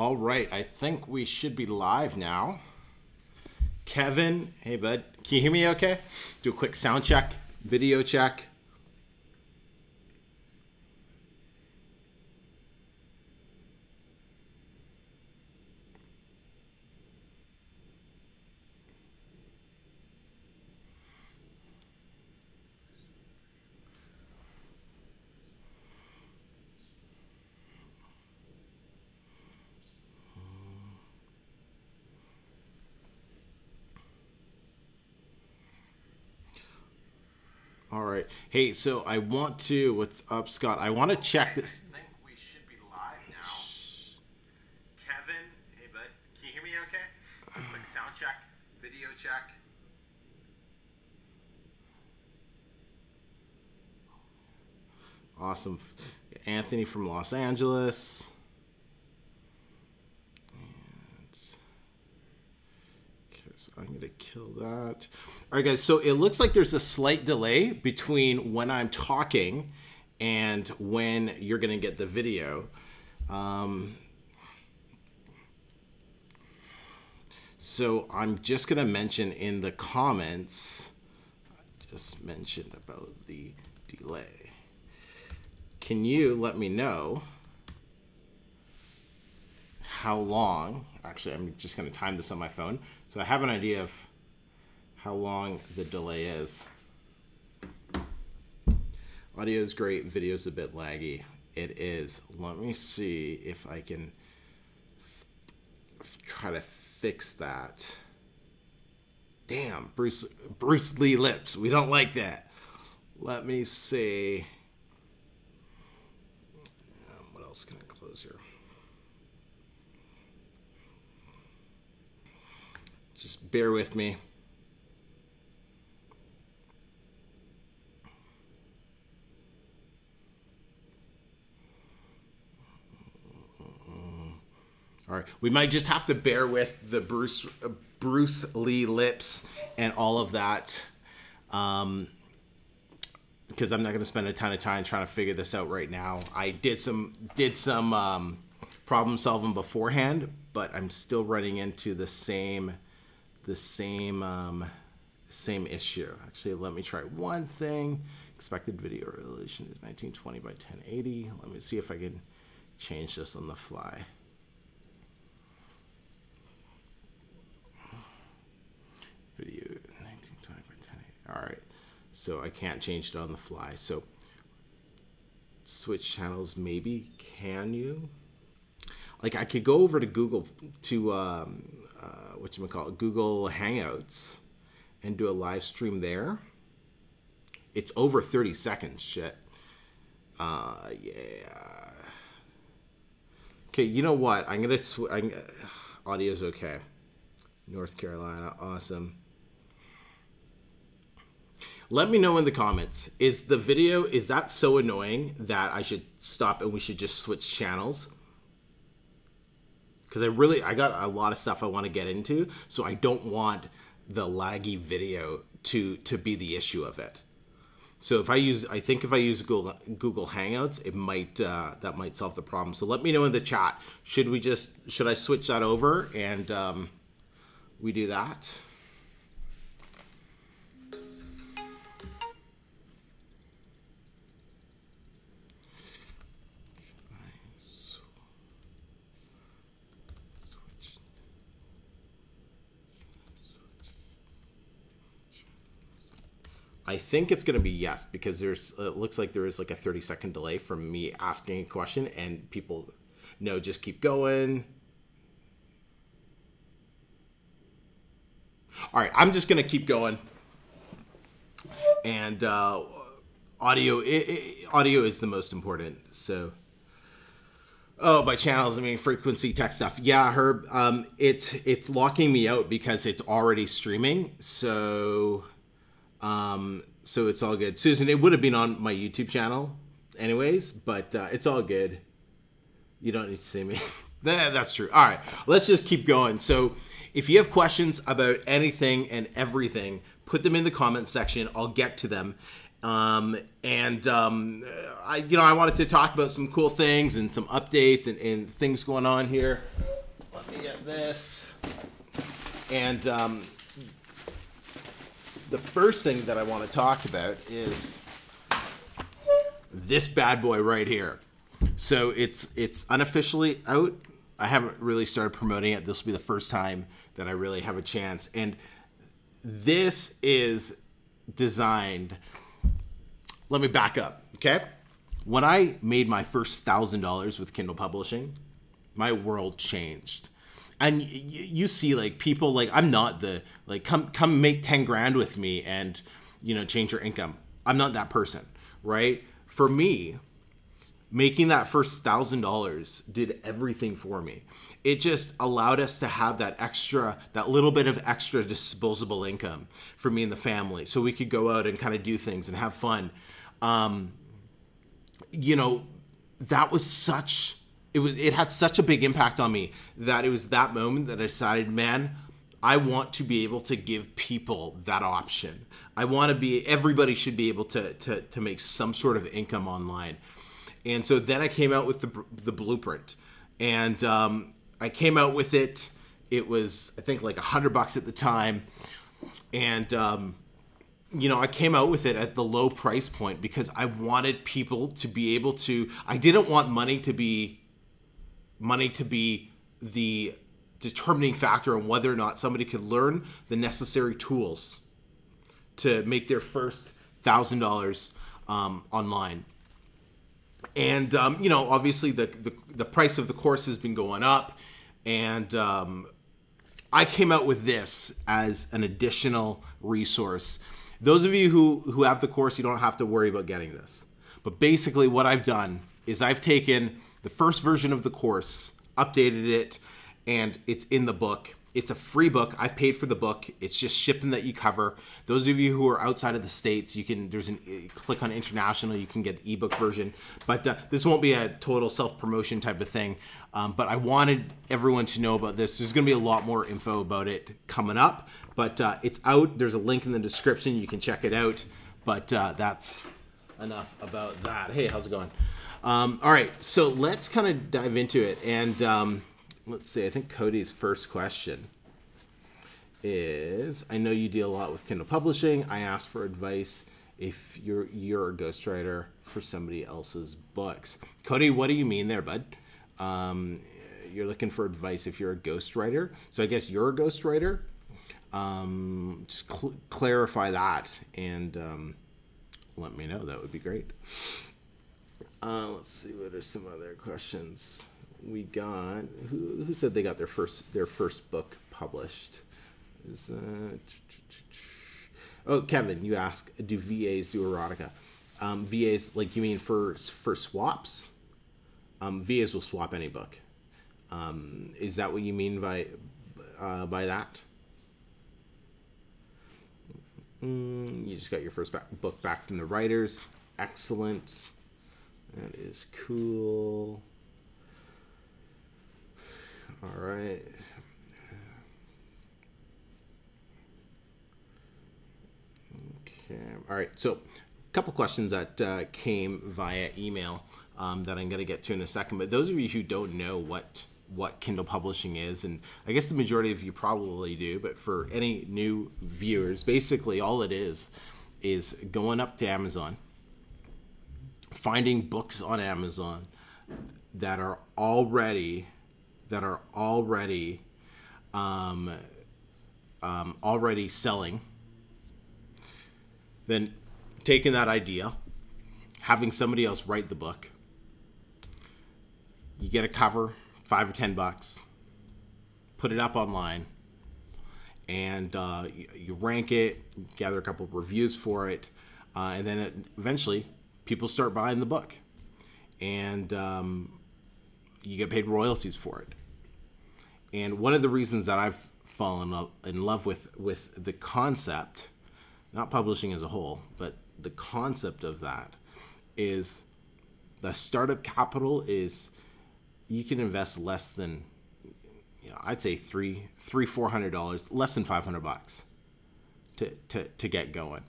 All right, I think we should be live now. Kevin, hey bud, can you hear me okay? Do a quick sound check, video check. All right. Hey, so I want to, what's up, Scott? I want to check this. I think we should be live now. Kevin, hey, bud. Can you hear me okay? Quick sound check, video check. Awesome. Anthony from Los Angeles. So I'm going to kill that. All right, guys. So it looks like there's a slight delay between when I'm talking and when you're going to get the video. So I'm just going to mention in the comments, I just mentioned about the delay. Can you let me know how long? Actually, I'm just going to time this on my phone, so I have an idea of how long the delay is. Audio is great, video is a bit laggy. It is. Let me see if I can try to fix that. Damn, Bruce Lee lips. We don't like that. Let me see. What else can I close here? Just bear with me. All right, we might just have to bear with the Bruce Lee lips and all of that, because I'm not going to spend a ton of time trying to figure this out right now. I did some problem solving beforehand, but I'm still running into the same issue. Actually, let me try one thing. Expected video resolution is 1920 by 1080. Let me see if I can change this on the fly. Video 1920 by 1080. All right, so I can't change it on the fly. So switch channels, maybe. Can you? Like, I could go over to Google to Google Hangouts and do a live stream there. It's over 30 seconds. Shit. Yeah. Okay, you know what? I'm gonna audio's okay. North Carolina, awesome. Let me know in the comments. Is the video, is that so annoying that I should stop and we should just switch channels? Because I got a lot of stuff I want to get into, so I don't want the laggy video to be the issue of it. So I think if I use Google Hangouts, it might that might solve the problem. So let me know in the chat. Should I switch that over and we do that? I think it's going to be yes, because it looks like there is like a 30-second delay from me asking a question and people know, just keep going. All right, I'm just going to keep going. And audio is the most important. So, oh, by channels, I mean frequency tech stuff. Yeah, Herb, it's locking me out because it's already streaming. So it's all good. Susan, it would have been on my YouTube channel anyways, but it's all good. You don't need to see me. That's true. All right, let's just keep going. So if you have questions about anything and everything, put them in the comments section. I'll get to them. I wanted to talk about some cool things and some updates and things going on here. get this. And the first thing that I want to talk about is this bad boy right here. So it's unofficially out. I haven't really started promoting it. This will be the first time that I really have a chance. And this is designed. Let me back up, okay? When I made my first $1,000 with Kindle publishing, my world changed. And you see, like, people, like, I'm not the, like, come make 10 grand with me and, you know, change your income. I'm not that person, right? For me, making that first $1,000 did everything for me. It just allowed us to have that little bit of extra disposable income for me and the family, so we could go out and kind of do things and have fun. You know, that was it had such a big impact on me that it was that moment that I decided, man, I want to be able to give people that option. Everybody should be able to make some sort of income online. And so then I came out with the blueprint, and I came out with it. It was, I think, like $100 at the time. And, you know, I came out with it at the low price point because I wanted people to be able to, I didn't want money to be the determining factor on whether or not somebody could learn the necessary tools to make their first $1,000 online. And, you know, obviously the price of the course has been going up, and I came out with this as an additional resource. Those of you who have the course, you don't have to worry about getting this. But basically what I've done is I've taken the first version of the course, updated it, and it's in the book. It's a free book. I've paid for the book. It's just shipping that you cover. Those of you who are outside of the States, you can, click on international, you can get the ebook version. But this won't be a total self-promotion type of thing. But I wanted everyone to know about this. There's going to be a lot more info about it coming up. But it's out. There's a link in the description. You can check it out. But that's enough about that. Hey, how's it going? All right, so let's kind of dive into it. And let's see, I think Cody's first question is, I know you deal a lot with Kindle publishing. I asked for advice if you're a ghostwriter for somebody else's books. Cody, what do you mean there, bud? You're looking for advice if you're a ghostwriter. So I guess you're a ghostwriter. Just clarify that and let me know. That would be great. Let's see, what are some other questions we got? Who said they got their first book published? Oh, Kevin, you ask, do VAs do erotica? VAs, like, you mean for swaps? VAs will swap any book. Is that what you mean by that? You just got your first book back from the writers. Excellent. That is cool. All right. Okay. All right. So, a couple questions that came via email that I'm going to get to in a second. But those of you who don't know what Kindle publishing is, and I guess the majority of you probably do, but for any new viewers, basically all it is going up to Amazon, finding books on Amazon that are already selling, then taking that idea, having somebody else write the book, you get a cover, $5 or $10, put it up online, and you rank it, gather a couple of reviews for it, and then eventually people start buying the book, and you get paid royalties for it. And one of the reasons that I've fallen in love with the concept, not publishing as a whole, but the concept of that, is the startup capital is, you can invest less than, I'd say $400, less than $500 to get going.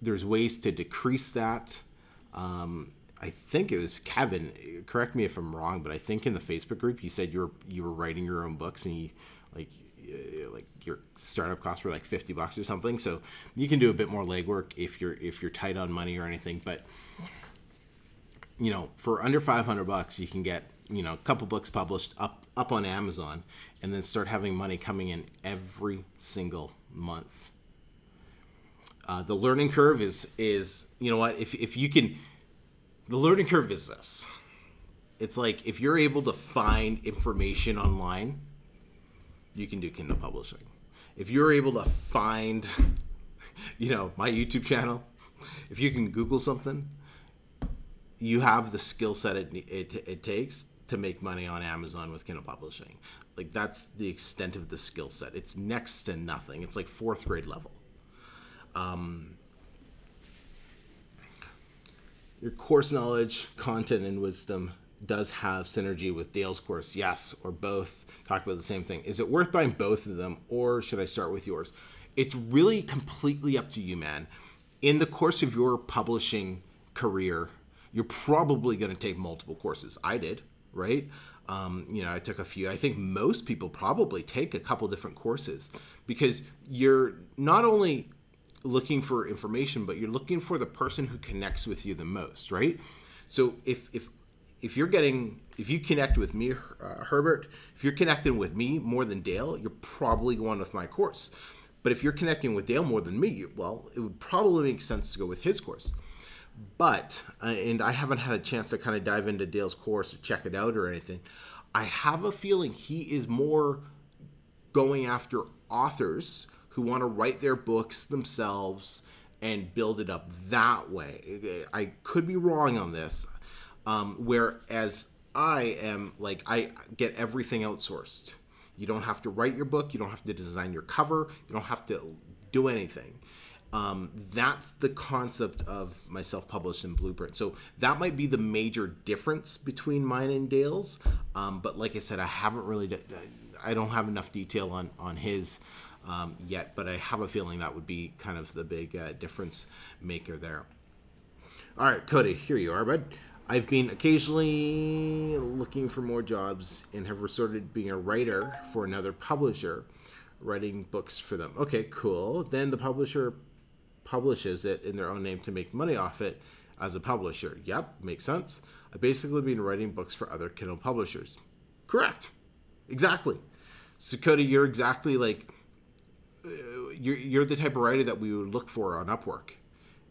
There's ways to decrease that. I think it was Kevin. Correct me if I'm wrong, but I think in the Facebook group you said you were writing your own books, and you like your startup costs were like $50 or something. So you can do a bit more legwork if you're tight on money or anything. But you know, for under $500, you can get, you know, a couple books published up on Amazon, and then start having money coming in every single month. The learning curve is you know what, if you can, the learning curve is this. It's like if you're able to find information online, you can do Kindle publishing. If you're able to find, you know, my YouTube channel, if you can Google something, you have the skill set it takes to make money on Amazon with Kindle publishing. Like, that's the extent of the skill set. It's next to nothing. It's like 4th grade level. Your course knowledge, content, and wisdom does have synergy with Dale's course. Yes, or both. Talk about the same thing. Is it worth buying both of them, or should I start with yours? It's really completely up to you, man. In the course of your publishing career, you're probably going to take multiple courses. I did, right? You know, I took a few. I think most people probably take a couple different courses, because you're not only looking for information, but you're looking for the person who connects with you the most, right? So if you connect with me, Herbert, if you're connecting with me more than Dale, you're probably going with my course. But if you're connecting with Dale more than me, well, it would probably make sense to go with his course. But, and I haven't had a chance to kind of dive into Dale's course or check it out or anything, I have a feeling he is more going after authors who want to write their books themselves and build it up that way. I could be wrong on this. Whereas I am, like, I get everything outsourced. You don't have to write your book. You don't have to design your cover. You don't have to do anything. That's the concept of my self-published and Blueprint. So that might be the major difference between mine and Dale's. But like I said, I don't have enough detail on his yet, but I have a feeling that would be kind of the big difference maker there. All right, Cody, here you are, bud. I've been occasionally looking for more jobs and have resorted to being a writer for another publisher, writing books for them. Okay, cool. Then the publisher publishes it in their own name to make money off it as a publisher. Yep, makes sense. I've basically been writing books for other Kindle publishers. Correct. Exactly. So Cody, you're exactly like, you're the type of writer that we would look for on Upwork,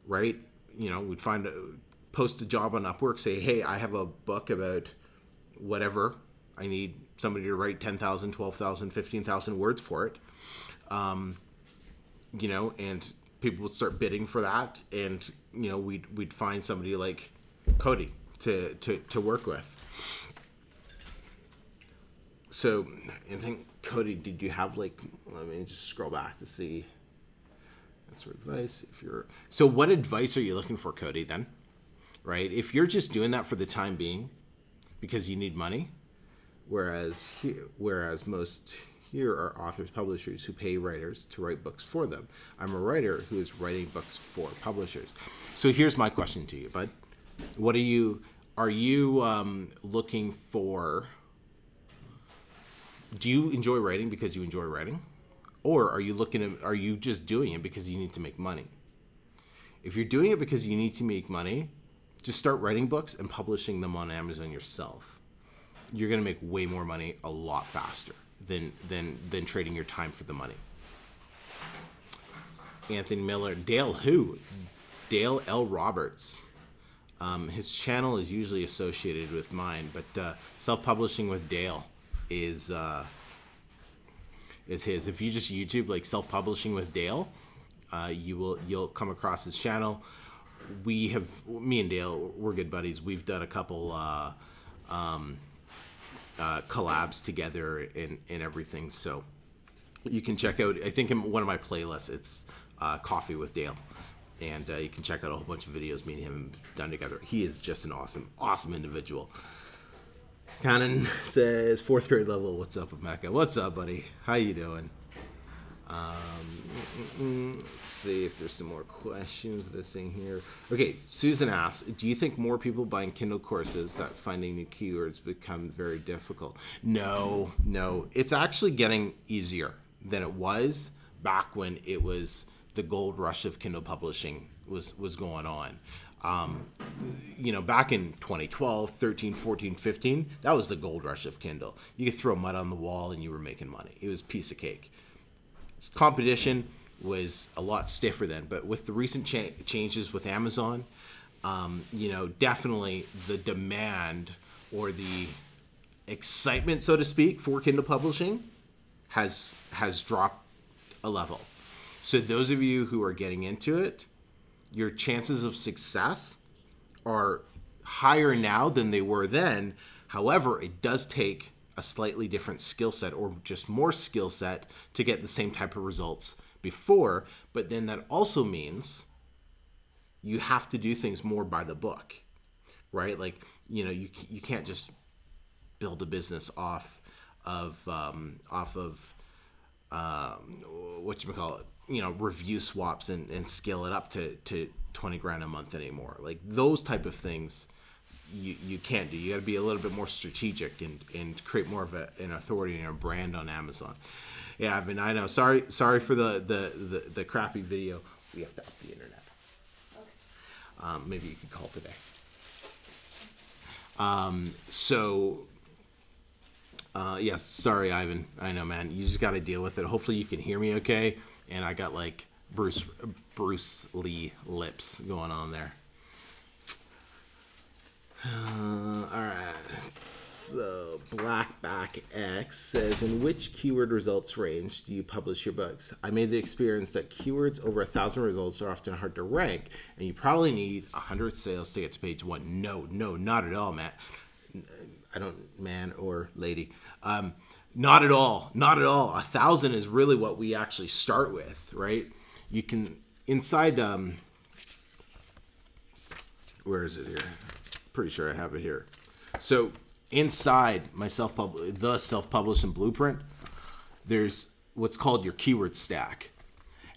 right? You know, we'd post a job on Upwork, say, hey, I have a book about whatever. I need somebody to write 10,000, 12,000, 15,000 words for it. You know, and people would start bidding for that, and you know, we'd find somebody like Cody to work with. So I think, Cody, did you have, like, let me just scroll back to see. That's for advice. So what advice are you looking for, Cody, then? Right? If you're just doing that for the time being because you need money, whereas most here are authors, publishers who pay writers to write books for them. I'm a writer who is writing books for publishers. So here's my question to you, bud. What are you looking for? Do you enjoy writing because you enjoy writing? Or are you just doing it because you need to make money? If you're doing it because you need to make money, just start writing books and publishing them on Amazon yourself. You're going to make way more money a lot faster than trading your time for the money. Anthony Miller. Dale who? Dale L. Roberts. His channel is usually associated with mine, but self-publishing with Dale is his. If you just YouTube like self-publishing with Dale, you'll come across his channel. Me and Dale, we're good buddies. We've done a couple collabs together and everything. So you can check out, I think in one of my playlists, it's Coffee with Dale. And you can check out a whole bunch of videos me and him have done together. He is just an awesome individual. Cannon says, 4th grade level, what's up, Emeka? What's up, buddy? How you doing? Let's see if there's some more questions that are saying here. Okay, Susan asks, do you think more people buying Kindle courses that finding new keywords become very difficult? No. It's actually getting easier than it was back when it was the gold rush of Kindle publishing was going on. Back in 2012, 13, 14, 15, that was the gold rush of Kindle. You could throw mud on the wall and you were making money. It was a piece of cake. Competition was a lot stiffer then, but with the recent changes with Amazon, definitely the demand or the excitement, so to speak, for Kindle publishing has dropped a level. So those of you who are getting into it, your chances of success are higher now than they were then. However, it does take a slightly different skill set or just more skill set to get the same type of results before. But then that also means you have to do things more by the book, right? Like, you can't just build a business off of whatchamacallit, review swaps and scale it up to 20 grand a month anymore. Like those type of things you can't do. You got to be a little bit more strategic and create more of an authority and a brand on Amazon. Yeah, I know. Sorry for the crappy video. We have to up the internet. Okay. Maybe you could call today. Yes, sorry, Ivan. I know, man. You just got to deal with it. Hopefully you can hear me okay. And I got like Bruce Lee lips going on there. All right. So Blackback X says, in which keyword results range do you publish your books? I made the experience that keywords over 1,000 results are often hard to rank, and you probably need 100 sales to get to page 1. No, not at all, Matt. Man or lady. Not at all. 1,000 is really what we actually start with, right? You can, inside, where is it here? Pretty sure I have it here. So inside my self-publishing blueprint, there's what's called your keyword stack.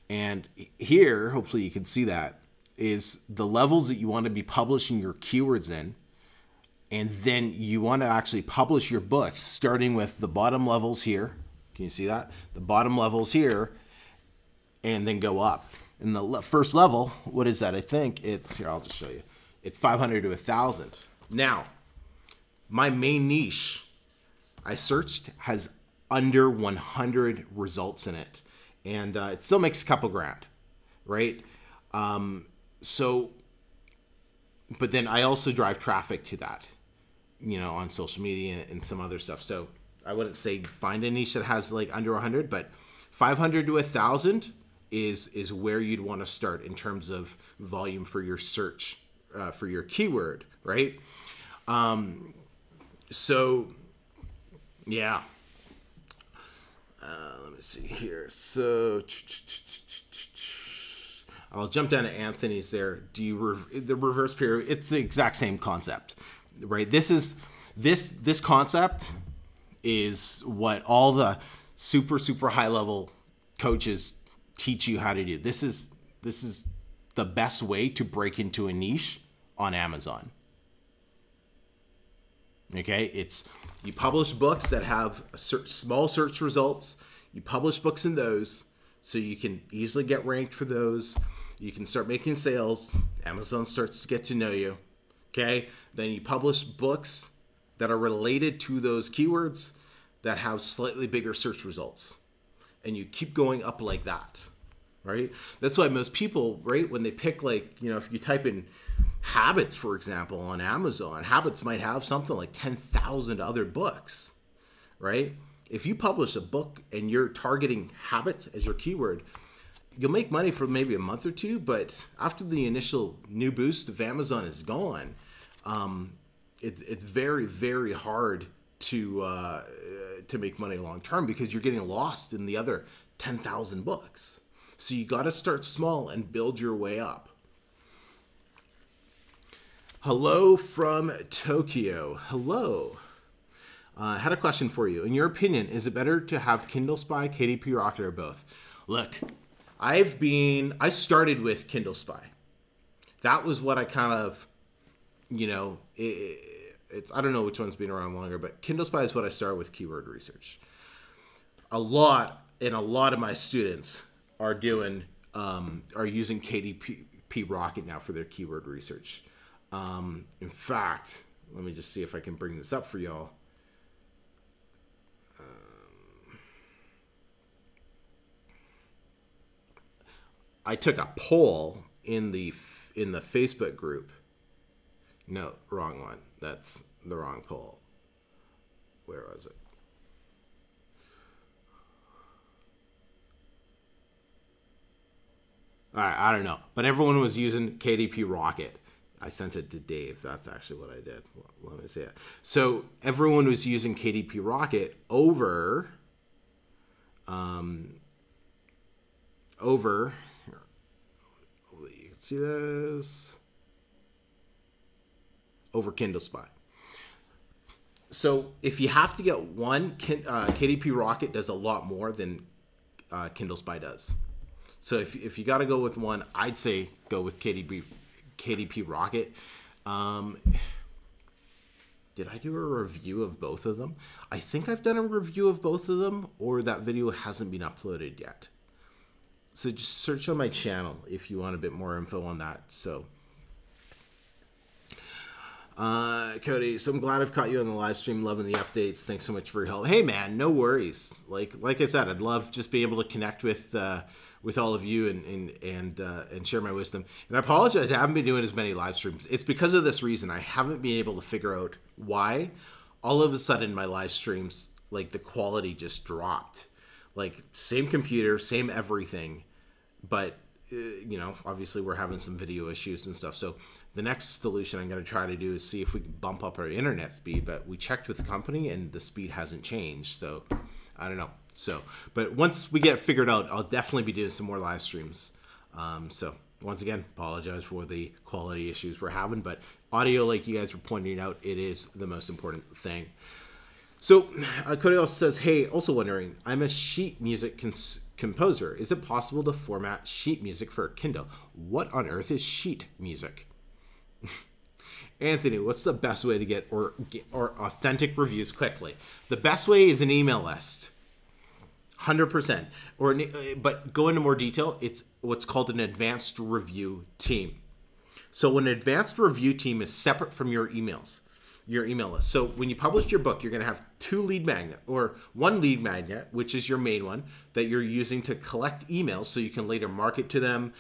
And here, hopefully you can see that, is the levels that you want to be publishing your keywords in. And then you want to actually publish your books starting with the bottom levels here. Can you see that? The bottom levels here, and then go up. And the first level, what is that? I think it's, here, I'll just show you. It's 500 to 1,000. Now, my main niche I searched has under 100 results in it. And it still makes a couple grand, right? But then I also drive traffic to that, on social media and some other stuff. So I wouldn't say find a niche that has like under 100, but 500 to 1,000 is where you'd want to start in terms of volume for your search, for your keyword, right? Yeah. Let me see here. So I'll jump down to Anthony's there. Do you the reverse period? It's the exact same concept, right? This concept is what all the super high level coaches teach you how to do. This is the best way to break into a niche on Amazon. Okay, it's you publish books that have small search results. You publish books in those, so you can easily get ranked for those. You can start making sales. Amazon starts to get to know you. Okay, then you publish books that are related to those keywords that have slightly bigger search results, and you keep going up like that, right? That's why most people, right, when they pick, like, if you type in habits, for example, on Amazon, habits might have something like 10,000 other books, right? If you publish a book and you're targeting habits as your keyword, you'll make money for maybe a month or two, but after the initial new boost of Amazon is gone, it's very, very hard to make money long term because you're getting lost in the other 10,000 books. So you got to start small and build your way up. Hello from Tokyo. Hello. I had a question for you. In your opinion, is it better to have Kindle Spy, KDP Rocket, or both? Look, I started with Kindle Spy. That was what I kind of, you know, I don't know which one's been around longer, but Kindle Spy is what I started with keyword research. A lot of my students are using KDP Rocket now for their keyword research. In fact, let me just see if I can bring this up for y'all. I took a poll in the Facebook group. No, wrong one. That's the wrong poll. Where was it? All right, I don't know. But everyone was using KDP Rocket. I sent it to Dave. That's actually what I did. Let me see it. So everyone was using KDP Rocket over you can see this, over Kindle Spy. So if you have to get one, KDP Rocket does a lot more than Kindle Spy does. So if you got to go with one, I'd say go with KDP Rocket. Did I do a review of both of them? I think I've done a review of both of them, or that video hasn't been uploaded yet. So just search on my channel if you want a bit more info on that. So, Cody, so I'm glad I've caught you on the live stream. Loving the updates. Thanks so much for your help. Hey, man, no worries. Like I said, I'd love just being able to connect with all of you and share my wisdom. And I apologize, I haven't been doing as many live streams. It's because of this reason. I haven't been able to figure out why all of a sudden my live streams, like, the quality just dropped. Like, same computer, same everything, but you know, obviously we're having some video issues and stuff. So the next solution I'm going to try to do is see if we can bump up our internet speed, but we checked with the company and the speed hasn't changed. So I don't know. So, but once we get it figured out, I'll definitely be doing some more live streams. So once again, apologize for the quality issues we're having, but audio, like you guys were pointing out, it is the most important thing. So Cody also says, hey, also wondering, I'm a sheet music composer. Is it possible to format sheet music for Kindle? What on earth is sheet music? Anthony, what's the best way to get or authentic reviews quickly? The best way is an email list. 100%. But go into more detail, it's what's called an advanced review team. So an advanced review team is separate from your emails. Your email list. So when you publish your book, you're going to have two lead magnet, or one lead magnet, which is your main one that you're using to collect emails so you can later market to them,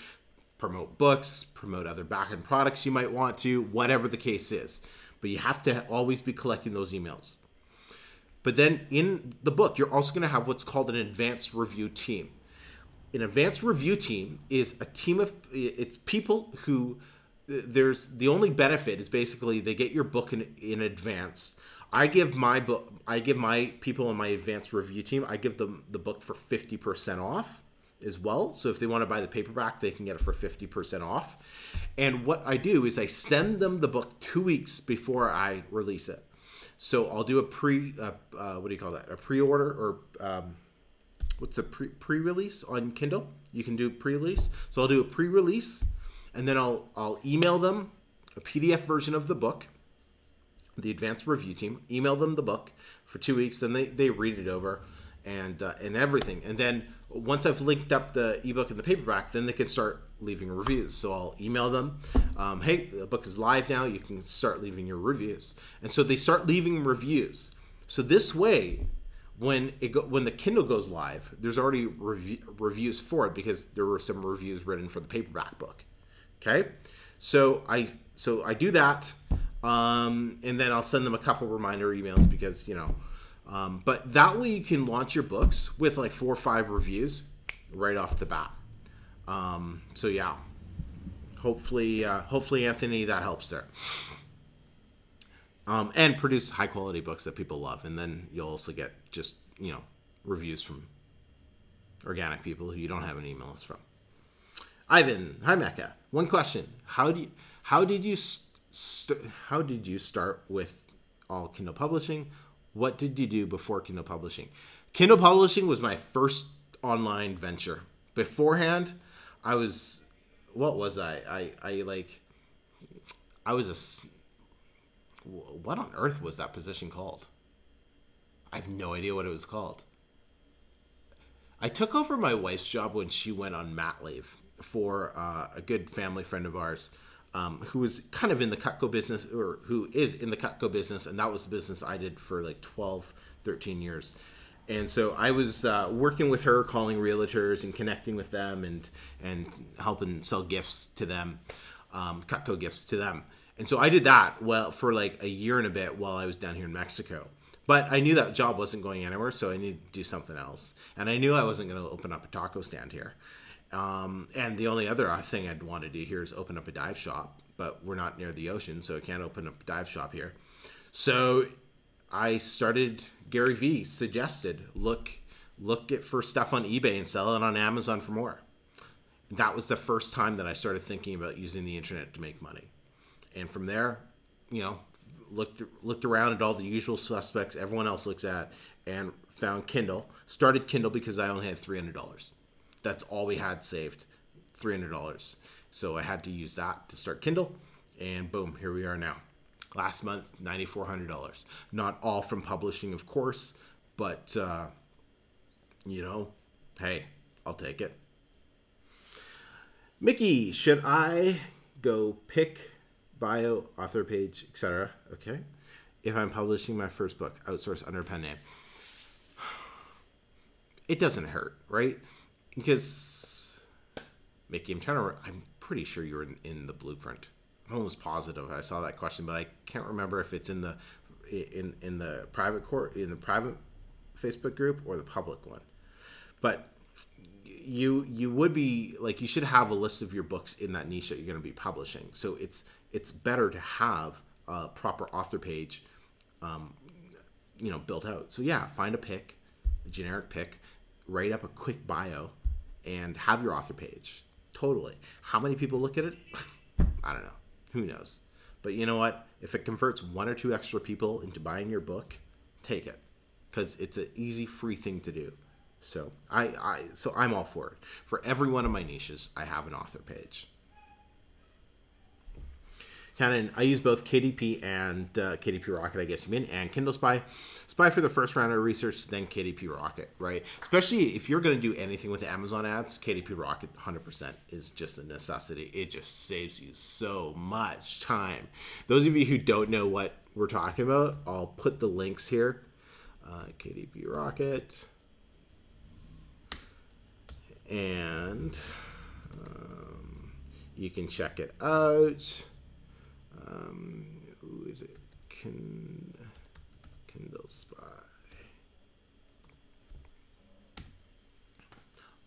promote books, promote other back-end products you might want to, whatever the case is. But you have to always be collecting those emails. But then in the book, you're also going to have what's called an advanced review team. An advanced review team is a team of, it's people who, the only benefit is basically they get your book in advance. I give my people in my advanced review team, I give them the book for 50% off as well. So if they want to buy the paperback, they can get it for 50% off. And what I do is I send them the book 2 weeks before I release it. So I'll do a what do you call that? A pre-order, or what's a pre-release on Kindle? You can do pre-release. So I'll do a pre-release. And then I'll email them a PDF version of the book, the advanced review team, email them the book for 2 weeks. Then they read it over and everything. And then once I've linked up the ebook and the paperback, then they can start leaving reviews. So I'll email them, hey, the book is live now. You can start leaving your reviews. And so they start leaving reviews. So this way, when the Kindle goes live, there's already reviews for it because there were some reviews written for the paperback book. Okay, so I do that, and then I'll send them a couple reminder emails because, you know, but that way you can launch your books with like 4 or 5 reviews right off the bat. So yeah, hopefully Anthony, that helps there. And produce high quality books that people love, and then you'll also get just, you know, reviews from organic people who you don't have an email list from. Ivan, hi Emeka. One question: How did you start with all Kindle publishing? What did you do before Kindle publishing? Kindle publishing was my first online venture. Beforehand, I was, what was I was what on earth was that position called? I have no idea what it was called. I took over my wife's job when she went on mat leave for a good family friend of ours, who was kind of in the Cutco business, or who is in the Cutco business, and that was the business I did for like 12, 13 years. And so I was working with her, calling realtors and connecting with them, and helping sell gifts to them, Cutco gifts to them. And so I did that for like a year and a bit while I was down here in Mexico. But I knew that job wasn't going anywhere, so I needed to do something else. And I knew I wasn't going to open up a taco stand here. And the only other thing I'd want to do here is open up a dive shop. But we're not near the ocean, so I can't open up a dive shop here. So I started, Gary Vee suggested, look for stuff on eBay and sell it on Amazon for more. That was the first time that I started thinking about using the internet to make money. And from there, looked around at all the usual suspects everyone else looks at, and found Kindle. Started Kindle because I only had $300. That's all we had saved, $300. So I had to use that to start Kindle, and boom, here we are now. Last month, $9,400. Not all from publishing, of course, but hey, I'll take it. Mickey, should I go pick bio, author page, etc.? Okay. If I'm publishing my first book, outsource under a pen name. It doesn't hurt, right? Because, Mickey, I'm pretty sure you're in the blueprint. I'm almost positive I saw that question, but I can't remember if it's in the private private Facebook group or the public one. But you would be like, you should have a list of your books in that niche that you're going to be publishing. So it's better to have a proper author page, built out. So yeah, find a generic pick, write up a quick bio, and have your author page. Totally. How many people look at it? I don't know. Who knows? But you know what? If it converts 1 or 2 extra people into buying your book, take it, because it's an easy, free thing to do. So I'm all for it. For every one of my niches, I have an author page. Canon, I use both KDP and KDP Rocket, I guess you mean, and Kindle Spy. Spy for the first round of research, then KDP Rocket, right? Especially if you're going to do anything with Amazon ads, KDP Rocket 100% is just a necessity. It just saves you so much time. Those of you who don't know what we're talking about, I'll put the links here. KDP Rocket. And you can check it out. Who is it? Kindle Spy.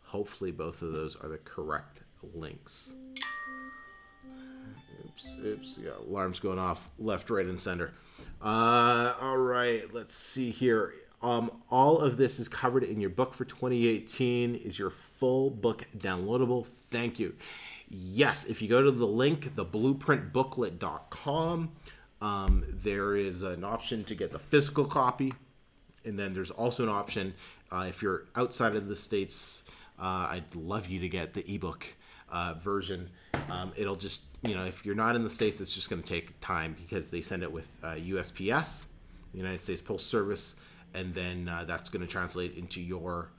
Hopefully both of those are the correct links. Oops. Yeah, alarms going off left, right, and center. All right, let's see here. All of this is covered in your book for 2018. Is your full book downloadable? Thank you. Yes, if you go to the link, theblueprintbooklet.com, there is an option to get the physical copy. And then there's also an option, if you're outside of the States, I'd love you to get the ebook version. It'll just, if you're not in the States, it's just going to take time because they send it with USPS, the United States Postal Service, and then that's going to translate into your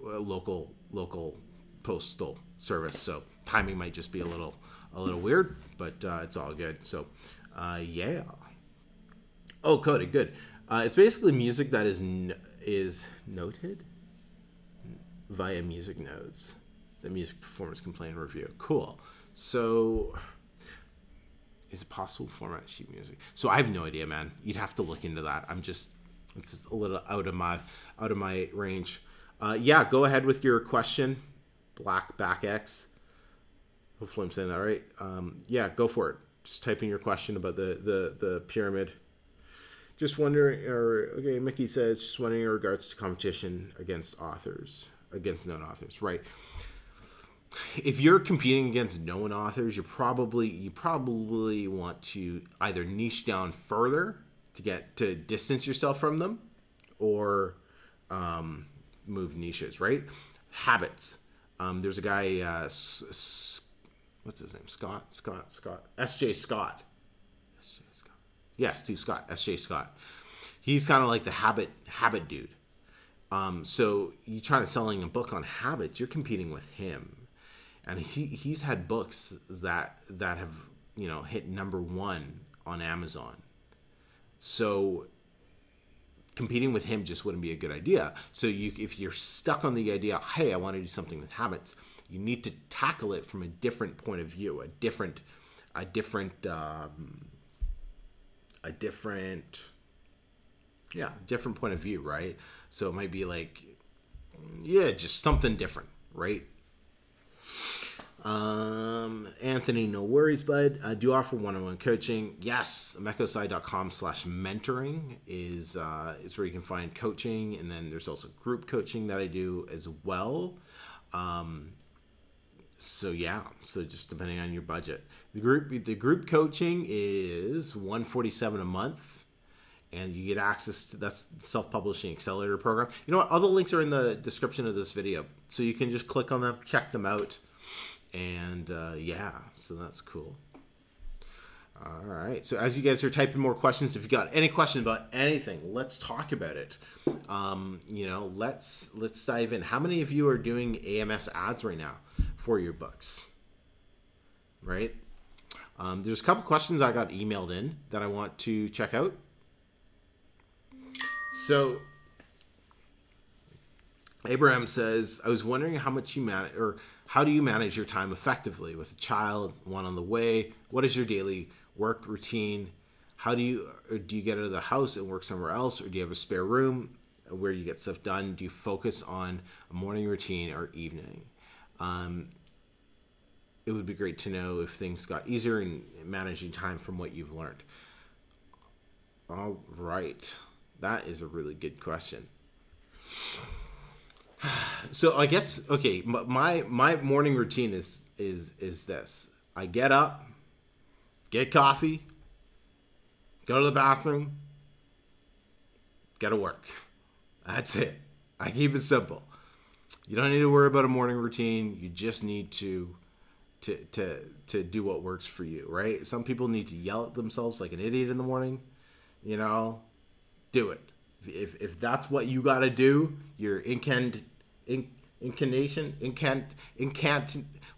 local postal service. So timing might just be a little weird, but it's all good. So yeah. Oh, coded, good. It's basically music that is noted via music nodes. The music performance can play and review. Cool. So is it possible to format sheet music? So I have no idea, man. You'd have to look into that. It's just a little out of my range. Yeah, go ahead with your question. Black back X. Hopefully I'm saying that right. Yeah, go for it. Just type in your question about the pyramid. Just wondering, okay, Mickey says, just wondering in regards to competition against known authors, right? If you're competing against known authors, you probably want to either niche down further to distance yourself from them, or move niches, right? Habits. There's a guy, what's his name? Scott. S.J. Scott. Yeah, Steve Scott. S.J. Scott. He's kind of like the habit dude. So you try to selling a book on habits, you're competing with him. And he's had books that have, hit #1 on Amazon. So competing with him just wouldn't be a good idea. So if you're stuck on the idea, hey, I want to do something with habits, you need to tackle it from a different point of view, a different point of view, right? So it might be like, just something different, right? Anthony, no worries, bud. I do offer one-on-one coaching. Yes, emekosai.com/mentoring is where you can find coaching, and then there's also group coaching that I do as well. So just depending on your budget, the group coaching is $147 a month, and you get access to that's self-publishing accelerator program. You know what? All the links are in the description of this video, so you can just click on them, check them out. And so that's cool. All right. So as you guys are typing more questions, if you got any questions about anything, let's talk about it. Let's dive in. How many of you are doing AMS ads right now for your books? Right. There's a couple questions I got emailed in that I want to check out. So Abraham says, I was wondering how much you manage, or how do you manage your time effectively with a child, one on the way? What is your daily work routine? How do you get out of the house and work somewhere else? Or do you have a spare room where you get stuff done? Do you focus on a morning routine or evening? It would be great to know if things got easier in managing time from what you've learned. All right. That is a really good question. So I guess, okay, my morning routine is this. I get up, get coffee, go to the bathroom, go to work. That's it. I keep it simple. You don't need to worry about a morning routine. You just need to do what works for you, right? Some people need to yell at themselves like an idiot in the morning. Do it. If that's what you got to do, your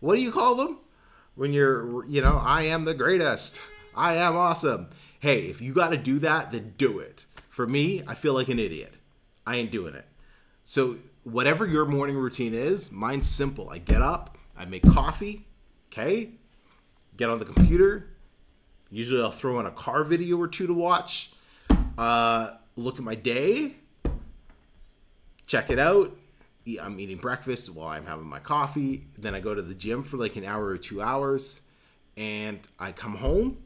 what do you call them? When you're, I am the greatest. I am awesome. Hey, if you got to do that, then do it. For me, I feel like an idiot. I ain't doing it. So whatever your morning routine is, mine's simple. I get up, I make coffee, okay? Get on the computer. Usually I'll throw in a car video or two to watch. Look at my day. Check it out. I'm eating breakfast while I'm having my coffee. Then I go to the gym for like an hour or 2 hours. And I come home.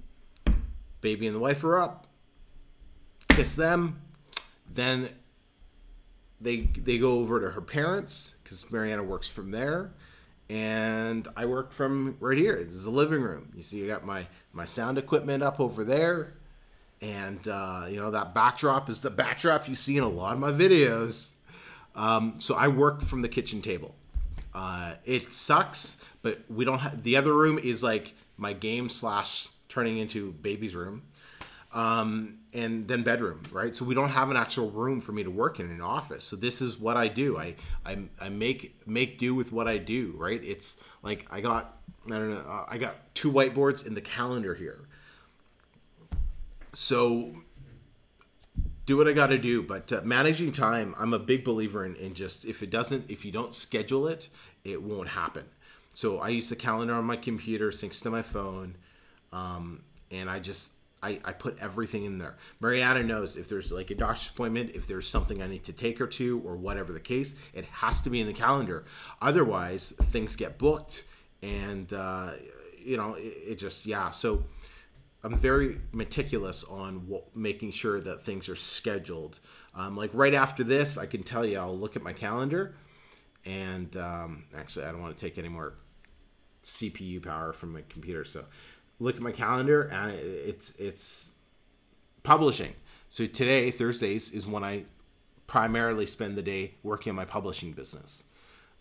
Baby and the wife are up. Kiss them. Then they go over to her parents because Mariana works from there. And I work from right here. This is the living room. You see I got my sound equipment up over there. And, that backdrop is the backdrop you see in a lot of my videos. So I work from the kitchen table. It sucks, but we don't have, the other room is like my game / turning into baby's room. And then bedroom, right? So we don't have an actual room for me to work in an office. So this is what I do. I make do with what I do, right? It's like I got 2 whiteboards in the calendar here. So do what I got to do, but managing time, I'm a big believer in just, if you don't schedule it, it won't happen. So I use the calendar on my computer, syncs to my phone. And I put everything in there. Mariana knows if there's like a doctor's appointment, if there's something I need to take her to or whatever the case, it has to be in the calendar. Otherwise things get booked and, so I'm very meticulous on making sure that things are scheduled. Like right after this, I can tell you, I'll look at my calendar and actually I don't want to take any more CPU power from my computer. So look at my calendar and it's publishing. So today, Thursdays, is when I primarily spend the day working on my publishing business.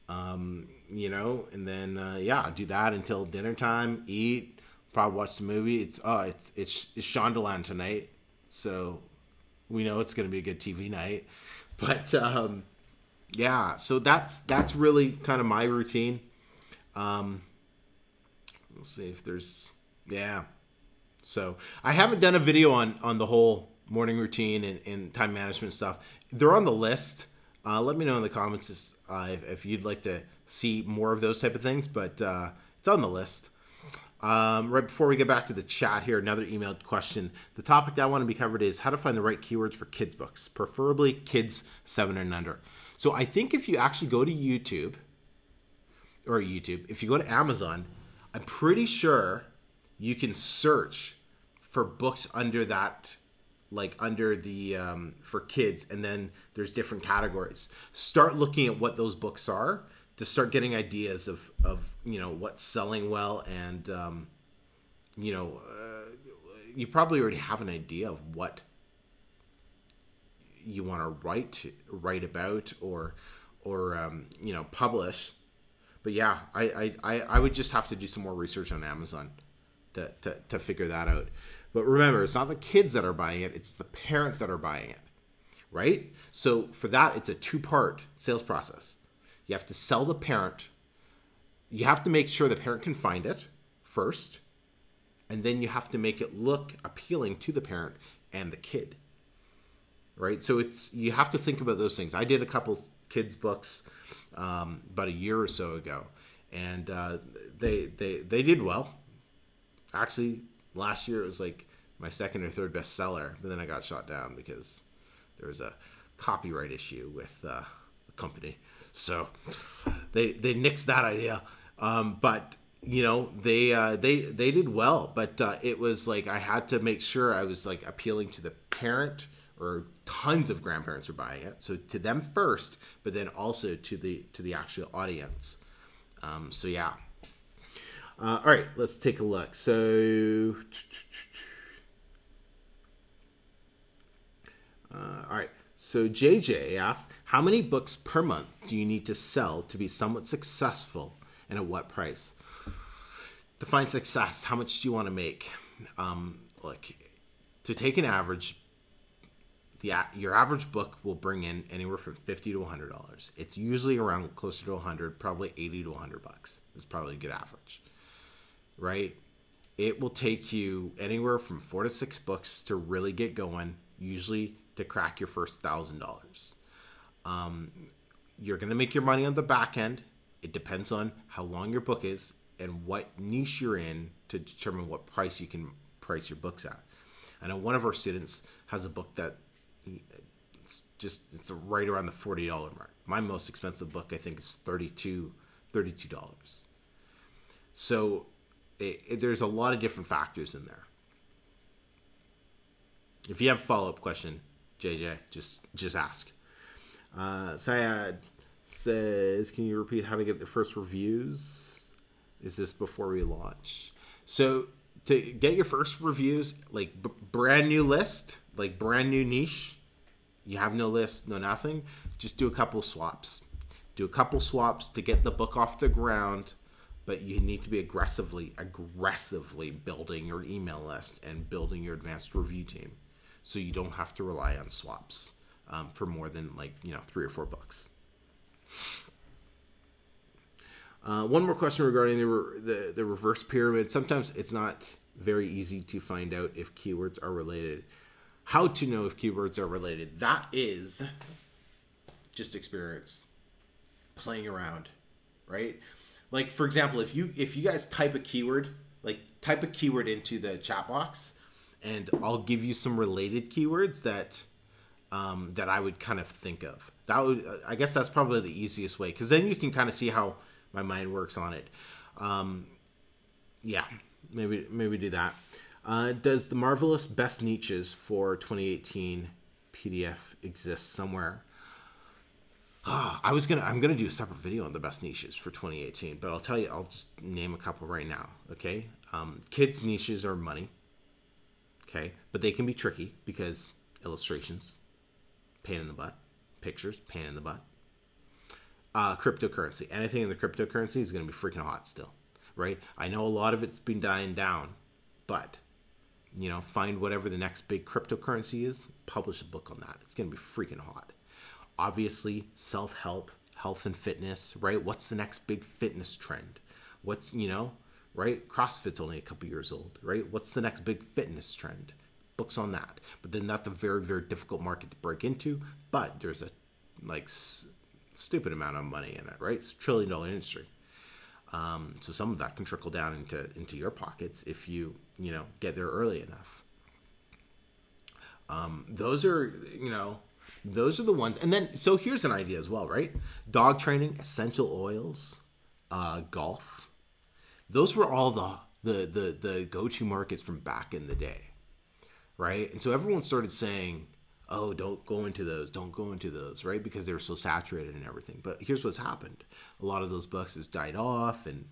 You know, and then yeah, do that until dinner time. Eat, probably watch the movie. It's Shondaland tonight, so we know it's going to be a good TV night. But yeah, so that's really kind of my routine. We'll see if there's, yeah. So I haven't done a video on the whole morning routine and time management stuff. They're on the list. Let me know in the comments if you'd like to see more of those type of things, but it's on the list. Right before we get back to the chat here, another emailed question. The topic that I want to be covered is how to find the right keywords for kids books, preferably kids 7 and under. So I think if you actually go to YouTube, if you go to Amazon, I'm pretty sure you can search for books under that, like under the for kids, and then there's different categories. Start looking at what those books are to start getting ideas of you know, what's selling well, and you know, you probably already have an idea of what you want to write about or you know, publish. But yeah, I would just have to do some more research on Amazon to figure that out. But remember, it's not the kids that are buying it, it's the parents that are buying it, right? So for that, it's a two-part sales process. You have to sell the parent. You have to make sure the parent can find it first, and then you have to make it look appealing to the parent and the kid, right? So you have to think about those things. I did a couple kids books about a year or so ago, and they did well. Actually, last year it was like my second or third bestseller, but then I got shot down because there was a copyright issue with a company. So they nixed that idea. But you know, they did well, but it was like I had to make sure I was like appealing to the parent, or tons of grandparents were buying it, so to them first, but then also to the actual audience. So yeah. All right, let's take a look. So, all right. So JJ asks, how many books per month do you need to sell to be somewhat successful, and at what price? Define success. How much do you want to make? Like, to take an average, your average book will bring in anywhere from $50 to $100. It's usually around closer to 100, probably 80 to 100 bucks. It's probably a good average, right? It will take you anywhere from 4 to 6 books to really get going, usually to crack your first $1,000. You're going to make your money on the back end. It depends on how long your book is and what niche you're in to determine what price you can price your books at. I know one of our students has a book that it's right around the $40 mark. My most expensive book, I think, is $32. So there's a lot of different factors in there. If you have a follow-up question, JJ, just ask. Syed says, can you repeat how to get the first reviews? Is this before we launch? So to get your first reviews, like brand new list, like brand new niche, you have no list, no nothing, just do a couple swaps. Do a couple swaps to get the book off the ground, but you need to be aggressively building your email list and building your advanced review team, so you don't have to rely on swaps for more than, like, you know, 3 or 4 books. One more question regarding the reverse pyramid. Sometimes it's not very easy to find out if keywords are related. How to know if keywords are related? That is just experience, playing around, right? Like, for example, if you guys type a keyword, like type a keyword into the chat box, and I'll give you some related keywords that that I would kind of think of. That would, I guess that's probably the easiest way, because then you can kind of see how my mind works on it. Yeah, maybe do that. Does the marvelous best niches for 2018 PDF exist somewhere? I'm gonna do a separate video on the best niches for 2018, but I'll tell you, I'll just name a couple right now. Okay, kids niches are money. Okay, but they can be tricky because illustrations, pain in the butt, pictures, pain in the butt. Cryptocurrency. Anything in the cryptocurrency is going to be freaking hot still, right? I know a lot of it's been dying down, but find whatever the next big cryptocurrency is, publish a book on that. It's going to be freaking hot. Obviously, self-help, health and fitness, right? What's the next big fitness trend? What's, right? CrossFit's only a couple years old, right? What's the next big fitness trend? Books on that. But then that's a very, very difficult market to break into, but there's a stupid amount of money in it, right? It's a $1 trillion industry. So some of that can trickle down into your pockets if you get there early enough. Those are the ones. And then, so here's an idea as well, right? Dog training, essential oils, golf. Those were all the go-to markets from back in the day, right? And so everyone started saying, oh, don't go into those, right? Because they were so saturated and everything. But here's what's happened. A lot of those books has died off and,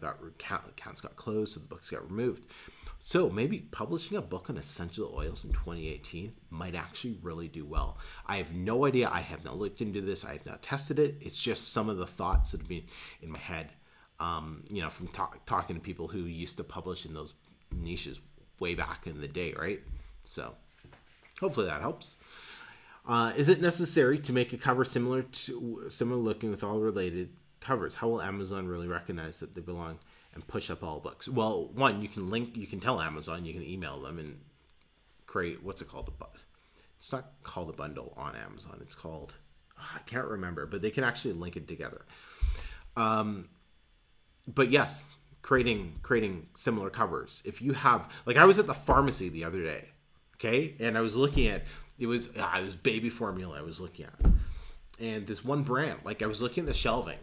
accounts got closed, so the books got removed. So maybe publishing a book on essential oils in 2018 might actually really do well. I have no idea. I have not looked into this. I have not tested it. It's just some of the thoughts that have been in my head, from talking to people who used to publish in those niches way back in the day, right? So hopefully that helps. Is it necessary to make a cover similar looking with all related covers? How will Amazon really recognize that they belong and push up all books? Well, one, you can tell Amazon, you can email them and create, what's it called? It's not called a bundle on Amazon. It's called, I can't remember, but they can actually link it together. But yes, creating similar covers. If you have, I was at the pharmacy the other day, okay? And I was looking at, it was baby formula I was looking at. And this one brand, I was looking at the shelving,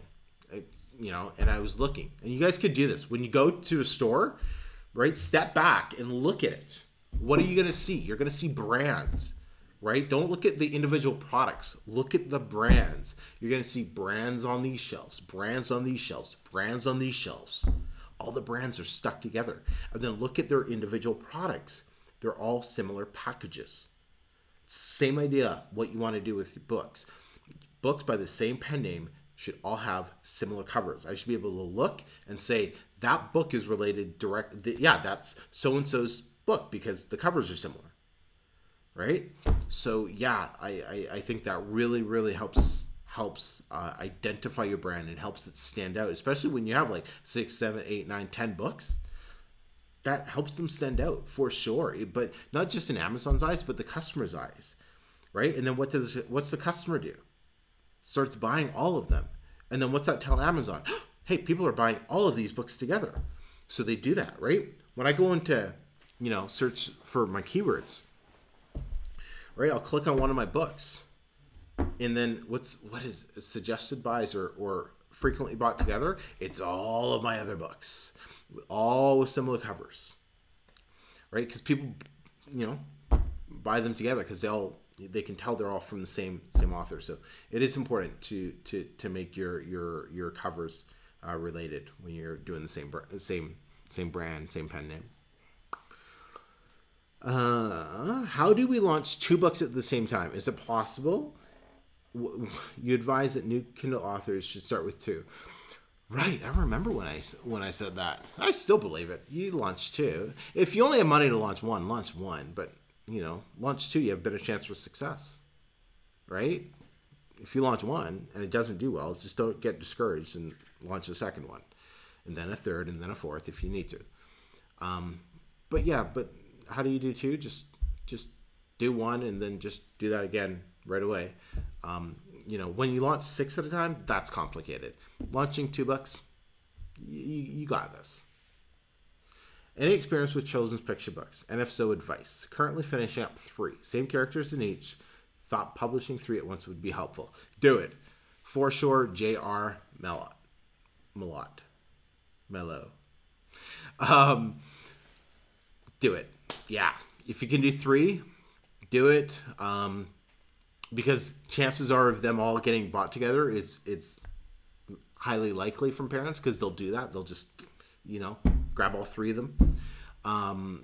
and I was looking. And you guys could do this. When you go to a store, right, step back and look at it. What are you going to see? You're going to see brands, right? Don't look at the individual products. Look at the brands. You're going to see brands on these shelves, brands on these shelves, brands on these shelves. All the brands are stuck together. And then look at their individual products. They're all similar packages. Same idea, what you want to do with your books. Books by the same pen name should all have similar covers. I should be able to look and say, that book is related directly. Yeah, that's so-and-so's book because the covers are similar, right? So yeah, I think that really, really helps identify your brand and helps it stand out, especially when you have 6, 7, 8, 9, 10 books. That helps them stand out for sure, but not just in Amazon's eyes, but the customer's eyes, right? And then what's the customer do? Starts buying all of them. And then what's that tell Amazon? Hey, people are buying all of these books together. So they do that, right? When I go into, search for my keywords, right? I'll click on one of my books. And then what is suggested buys or frequently bought together? It's all of my other books, all with similar covers, right? Because people, buy them together because they can tell they're all from the same author. So it is important to make your covers related when you're doing the same brand, same pen name. How do we launch 2 books at the same time? Is it possible? You advise that new Kindle authors should start with 2. Right, I remember when I said that. I still believe it. You launch 2. If you only have money to launch 1, launch 1. But launch 2, you have a better chance for success, right? If you launch 1 and it doesn't do well, just don't get discouraged and launch the second one, and then a third, and then a fourth if you need to. But how do you do 2? Just do 1 and then just do that again right away. When you launch 6 at a time, that's complicated. Launching 2 books, you got this. Any experience with children's picture books? And if so, advice. Currently finishing up 3. Same characters in each. Thought publishing 3 at once would be helpful. Do it. For sure, J.R. Melot. Do it. Yeah. If you can do 3, do it. Because chances are of them all getting bought together it's highly likely from parents because they'll do that. They'll just, grab all 3 of them.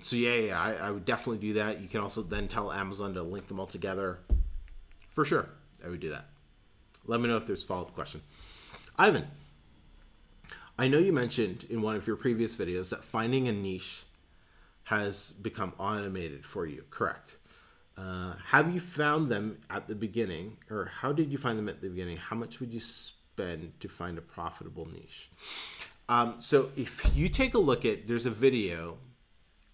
So I would definitely do that. You can also then tell Amazon to link them all together. For sure, I would do that. Let me know if there's a follow-up question. Ivan, I know you mentioned in one of your previous videos that finding a niche has become automated for you, correct? Have you found them at the beginning, or how did you find them at the beginning? How much would you spend to find a profitable niche? So if you take a look at, there's a video,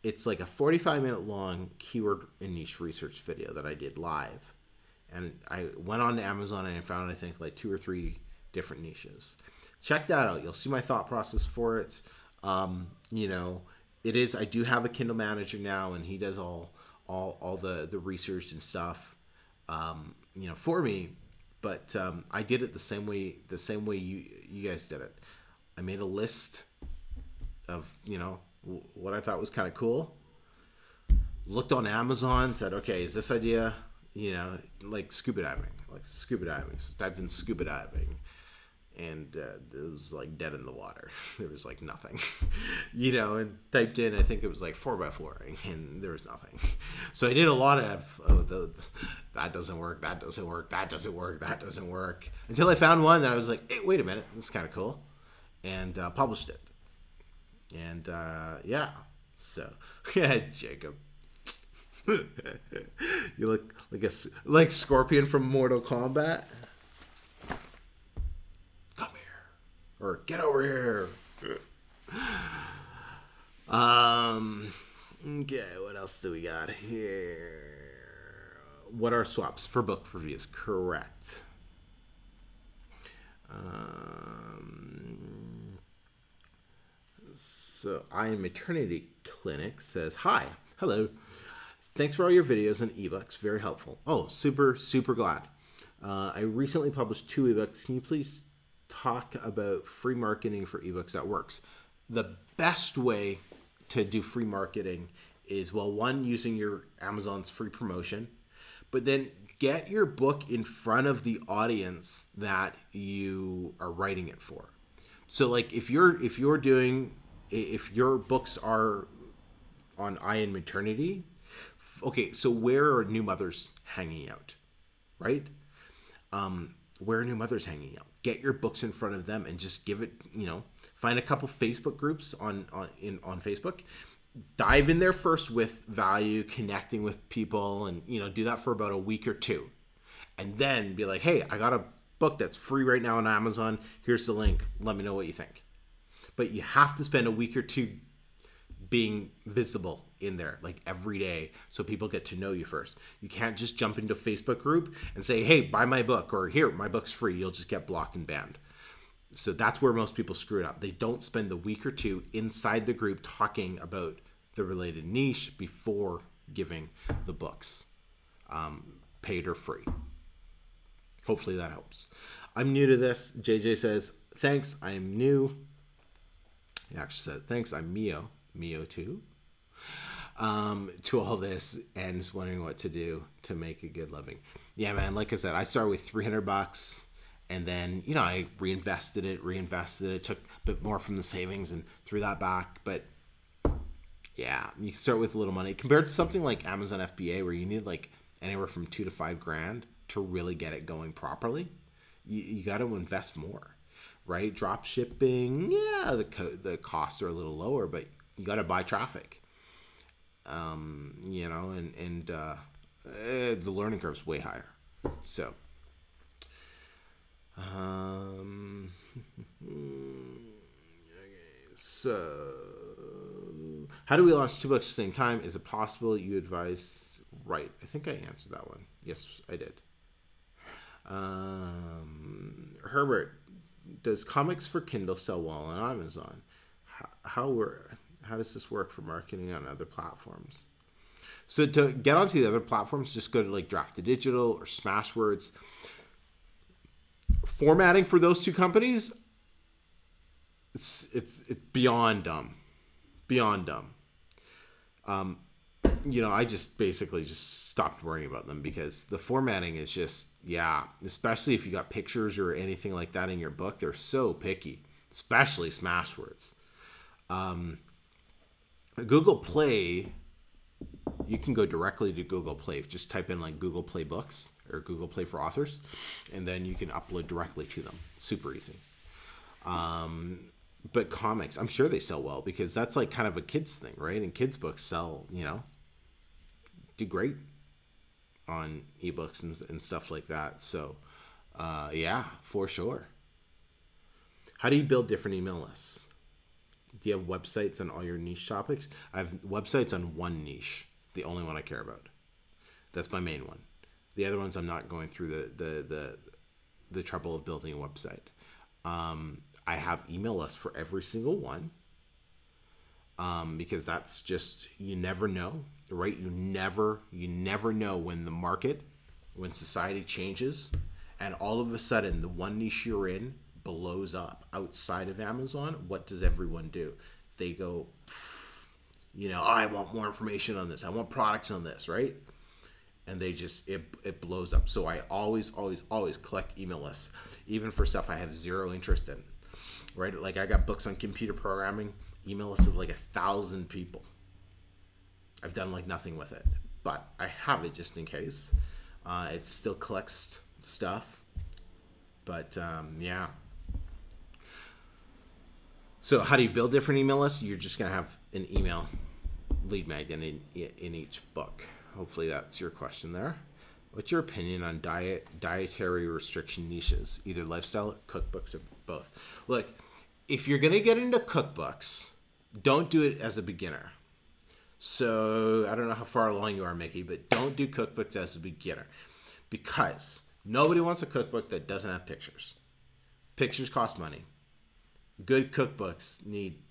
it's like a 45-minute long keyword and niche research video that I did live. And I went on to Amazon and I found, I think, like 2 or 3 different niches. Check that out. You'll see my thought process for it. You know, it is, I do have a Kindle manager now, and he does all the research and stuff, you know, for me. But I did it the same way you guys did it. I made a list of, you know, what I thought was kind of cool. Looked on Amazon, said, okay, is this idea, you know, like scuba diving. So typed in scuba diving, and it was like dead in the water. There was like nothing, you know, and typed in, I think it was like 4x4, and there was nothing. So I did a lot of that doesn't work, that doesn't work, that doesn't work, that doesn't work, until I found one that I was like, hey, wait a minute, this is kind of cool, and published it. And yeah, so yeah, Jacob. You look like Scorpion from Mortal Kombat. Come here, or get over here. Okay, what else do we got here? What are swaps for book reviews? Correct. So I Am Maternity Clinic says, hi, hello. Thanks for all your videos and ebooks. Very helpful. Oh, super, super glad. I recently published 2 ebooks. Can you please talk about free marketing for ebooks that works? The best way to do free marketing is, well, one, using your Amazon's free promotion, but then get your book in front of the audience that you are writing it for. So like if your books are on I Am Maternity, okay, so where are new mothers hanging out, right? Where are new mothers hanging out? Get your books in front of them and just give it, you know, find a couple Facebook groups on Facebook. Dive in there first with value, connecting with people, and, you know, do that for about a week or 2. And then be like, hey, I got a book that's free right now on Amazon. Here's the link. Let me know what you think. But you have to spend a week or 2 being visible in there, like every day, so people get to know you first. You can't just jump into a Facebook group and say, hey, buy my book, or here, my book's free. You'll just get blocked and banned. So that's where most people screw it up. They don't spend the week or 2 inside the group talking about the related niche before giving the books, paid or free. Hopefully that helps. I'm new to this. JJ says, thanks, I am new. He actually said, thanks, I'm Mio too, to all this, and just wondering what to do to make a good living. Yeah, man, like I said, I started with $300, and then, you know, I reinvested it, took a bit more from the savings and threw that back. But yeah, you can start with a little money compared to something like Amazon FBA, where you need like anywhere from $2,000 to $5,000 to really get it going properly. You got to invest more, right? Drop shipping, yeah, the costs are a little lower, but you got to buy traffic, you know, and the learning curve is way higher. So, so how do we launch 2 books at the same time? Is it possible? You advise, right? I think I answered that one. Yes, I did. Herbert, does comics for Kindle sell well on Amazon? How does this work for marketing on other platforms? So to get onto the other platforms, just go to like Draft to Digital or Smashwords. Formatting for those 2 companies, it's beyond dumb. Beyond dumb. You know, I just basically just stopped worrying about them, because the formatting is just, yeah, especially if you got pictures or anything like that in your book, they're so picky, especially Smashwords. Google Play, you can go directly to Google Play. Just type in like Google Play Books or Google Play for Authors, and then you can upload directly to them. Super easy. But comics, I'm sure they sell well because that's like kind of a kids thing, right? And kids books sell, do great on ebooks and stuff like that. So, yeah, for sure. How do you build different email lists? Do you have websites on all your niche topics? I have websites on one niche, the only one I care about. That's my main one. The other ones I'm not going through the trouble of building a website. I have email lists for every single one, because that's just, you never know, right? You never know when society changes, and all of a sudden the one niche you're in blows up outside of Amazon. What does everyone do? They go, I want more information on this. I want products on this, right? And they just, it blows up. So I always collect email lists, even for stuff I have zero interest in, right? Like I got books on computer programming, email lists of like 1,000 people. I've done like nothing with it, but I have it just in case. It still collects stuff, but yeah. So how do you build different email lists? You're just going to have an email lead magnet in each book. Hopefully that's your question there. What's your opinion on dietary restriction niches, either lifestyle, cookbooks, or both? Look, if you're going to get into cookbooks, don't do it as a beginner. So I don't know how far along you are, Mickey, but don't do cookbooks as a beginner, because nobody wants a cookbook that doesn't have pictures. Pictures cost money. Good cookbooks need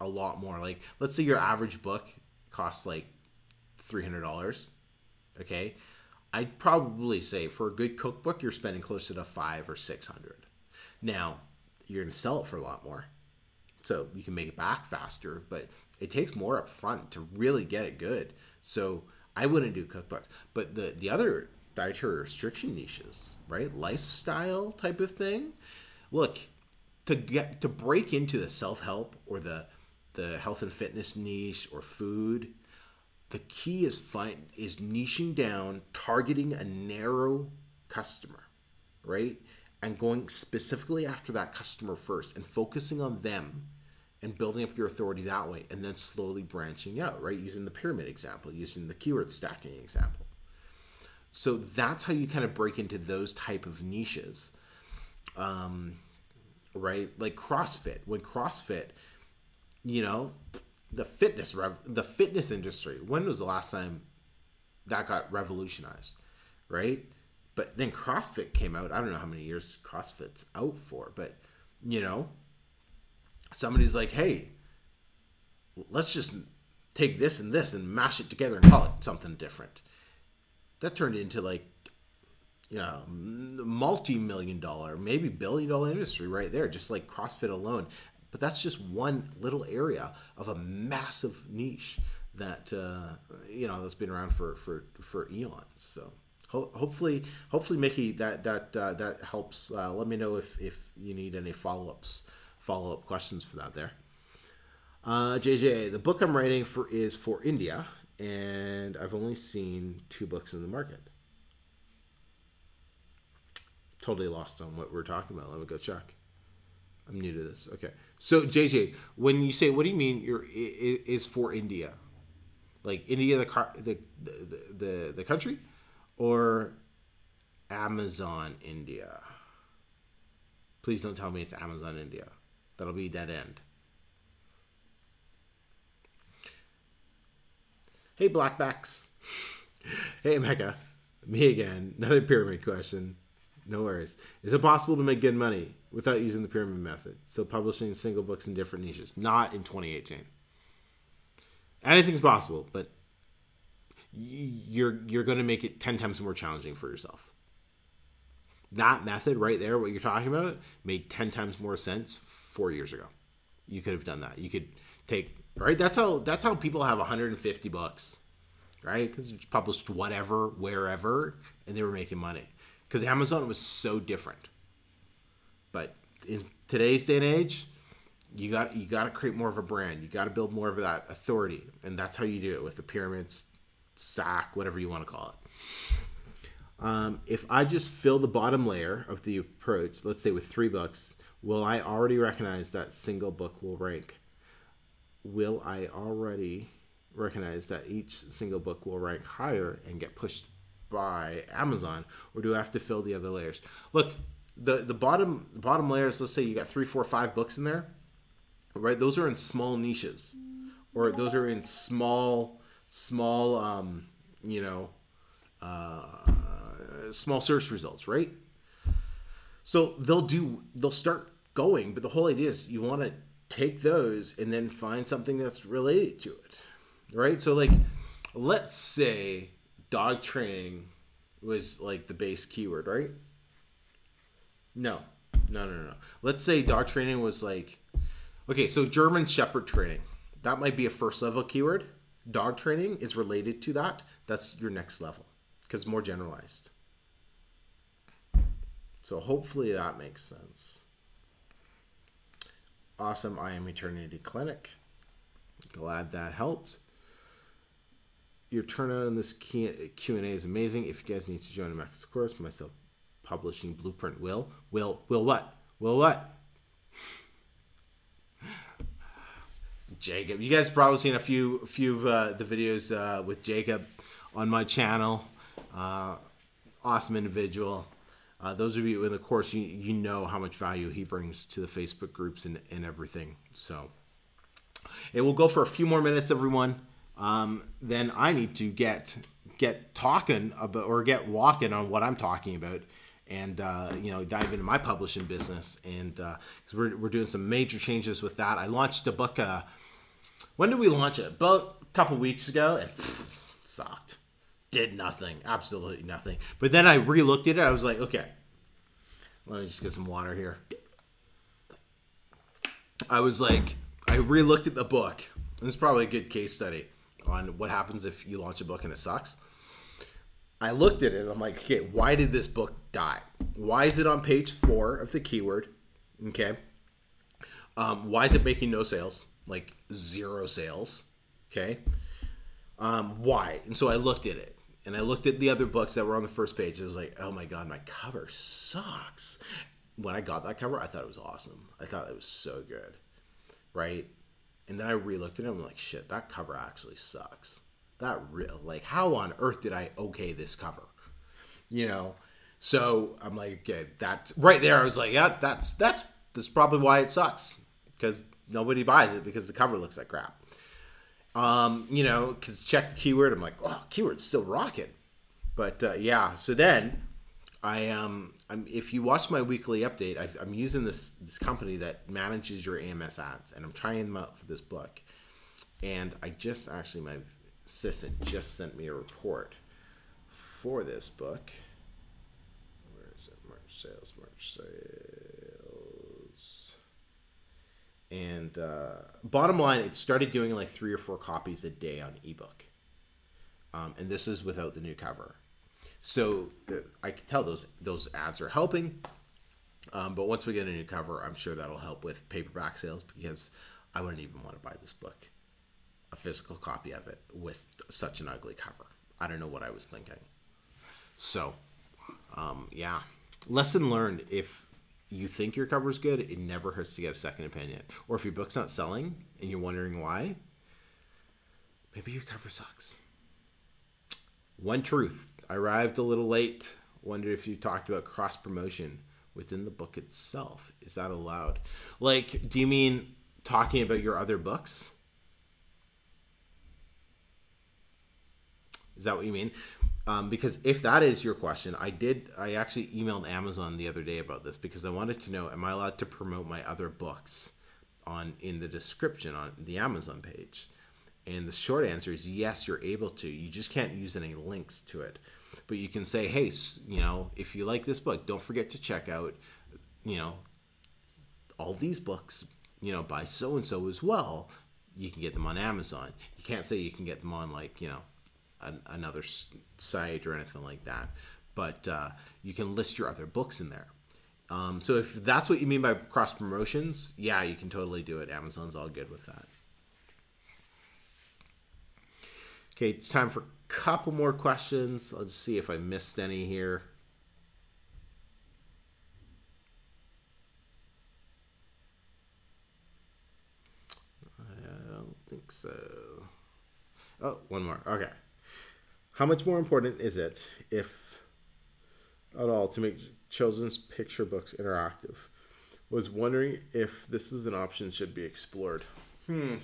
a lot more. Like, let's say your average book costs like $300. Okay, I'd probably say for a good cookbook, you're spending closer to $500 or $600. Now, you're going to sell it for a lot more, so you can make it back faster, but it takes more up front to really get it good. So I wouldn't do cookbooks. But the other dietary restriction niches, right? Lifestyle type of thing. Look, to break into the self-help or the health and fitness niche or food, the key is niching down, targeting a narrow customer, right? And going specifically after that customer first and focusing on them and building up your authority that way, and then slowly branching out, right? Using the pyramid example, using the keyword stacking example. So that's how you kind of break into those type of niches, right? Like CrossFit. When CrossFit, the fitness industry, when was the last time that got revolutionized, right? But then CrossFit came out. I don't know how many years CrossFit's out for, but somebody's like, hey, let's just take this and this and mash it together and call it something different. That turned into like, multi-million-dollar, maybe billion-dollar industry right there, just like CrossFit alone. But that's just one little area of a massive niche that that's been around for eons. So hopefully, Mickey, that helps. Let me know if you need any follow-up questions for that there. JJ, the book I'm writing is for India, and I've only seen 2 books in the market. Totally lost on what we're talking about. Let me go check. I'm new to this. Okay. So JJ, when you say, what do you mean is for India? Like India, the country, or Amazon India? Please don't tell me it's Amazon India. That'll be dead end. Hey, Blackbacks. Hey, Emeka. Me again. Another pyramid question. No worries. Is it possible to make good money without using the pyramid method? So publishing single books in different niches. Not in 2018. Anything's possible, but you're going to make it 10 times more challenging for yourself. That method right there, what you're talking about, made 10 times more sense 4 years ago. You could have done that. You could take, right? That's how people have 150 books, right? Because it's published whatever, wherever, and they were making money. Because Amazon was so different. But in today's day and age, you got to create more of a brand. You got to build more of that authority. And that's how you do it with the pyramids, SAC, whatever you want to call it. If I just fill the bottom layer of the approach, let's say with 3 books, will I already recognize that single book will rank? Will I already recognize that each single book will rank higher and get pushed by Amazon, or do I have to fill the other layers? Look, the bottom layers, let's say you got 3, 4, 5 books in there, right? Those are in small niches, or those are in small small search results, right? So they'll start going, but the whole idea is you want to take those and then find something that's related to it, right? So like, let's say dog training was like the base keyword, right? No. Let's say dog training was like, okay, so German Shepherd training. That might be a first level keyword. Dog training is related to that. That's your next level because more generalized. So hopefully that makes sense. Awesome. I am Eternity Clinic. Glad that helped. Your turnout on this Q&A is amazing. If you guys need to join Emeka's course, my self-publishing blueprint will what? Jacob. You guys have probably seen a few of the videos with Jacob on my channel. Awesome individual. Those of you in the course, you know how much value he brings to the Facebook groups and everything. So it will go for a few more minutes, everyone. Then I need to get talking about, or get walking on what I'm talking about, and dive into my publishing business. And because we're doing some major changes with that. I launched a book. When did we launch it? About a couple weeks ago, and sucked. Did nothing, absolutely nothing. But then I re-looked at it. I was like, okay, let me just get some water here. I was like, I re-looked at the book. This is probably a good case study on what happens if you launch a book and it sucks. I looked at it. I'm like, okay, why did this book die? Why is it on page 4 of the keyword? Okay. Why is it making no sales? Like 0 sales. Okay. Why? And so I looked at it. And I looked at the other books that were on the first page. I was like, oh my God, my cover sucks. When I got that cover, I thought it was awesome. I thought it was so good. Right? And then I re-looked at it and I'm like, shit, that cover actually sucks. Like, how on earth did I okay this cover? So I'm like, okay, that's right there. I was like, yeah, that's probably why it sucks. Because nobody buys it because the cover looks like crap. Because check the keyword. I'm like, oh, keyword's still rocking. But yeah, so then if you watch my weekly update, I'm using this company that manages your AMS ads, and I'm trying them out for this book. And my assistant just sent me a report for this book. Where is it? March sales. And bottom line, it started doing like 3 or 4 copies a day on ebook. And this is without the new cover. So I can tell those ads are helping. But once we get a new cover, I'm sure that'll help with paperback sales, because I wouldn't even want to buy this book, a physical copy of it, with such an ugly cover. I don't know what I was thinking. So, yeah. Lesson learned: if you think your cover's good, it never hurts to get a second opinion. Or if your book's not selling and you're wondering why, maybe your cover sucks. One truth: I arrived a little late. Wondered if you talked about cross promotion within the book itself. Is that allowed? Like, do you mean talking about your other books? Is that what you mean? Because if that is your question, I actually emailed Amazon the other day about this, because I wanted to know, am I allowed to promote my other books in the description on the Amazon page? And the short answer is yes, you're able to. You just can't use any links to it. But you can say, hey, if you like this book, don't forget to check out, all these books, by so-and-so as well. You can get them on Amazon. You can't say you can get them on, like, another site or anything like that. But you can list your other books in there. So if that's what you mean by cross promotions, yeah, you can totally do it. Amazon's all good with that. Okay, it's time for couple more questions. I'll just see if I missed any here. I don't think so. Oh, one more. Okay. How much more important is it, if at all, to make children's picture books interactive? Was wondering if this is an option should be explored. Interactive.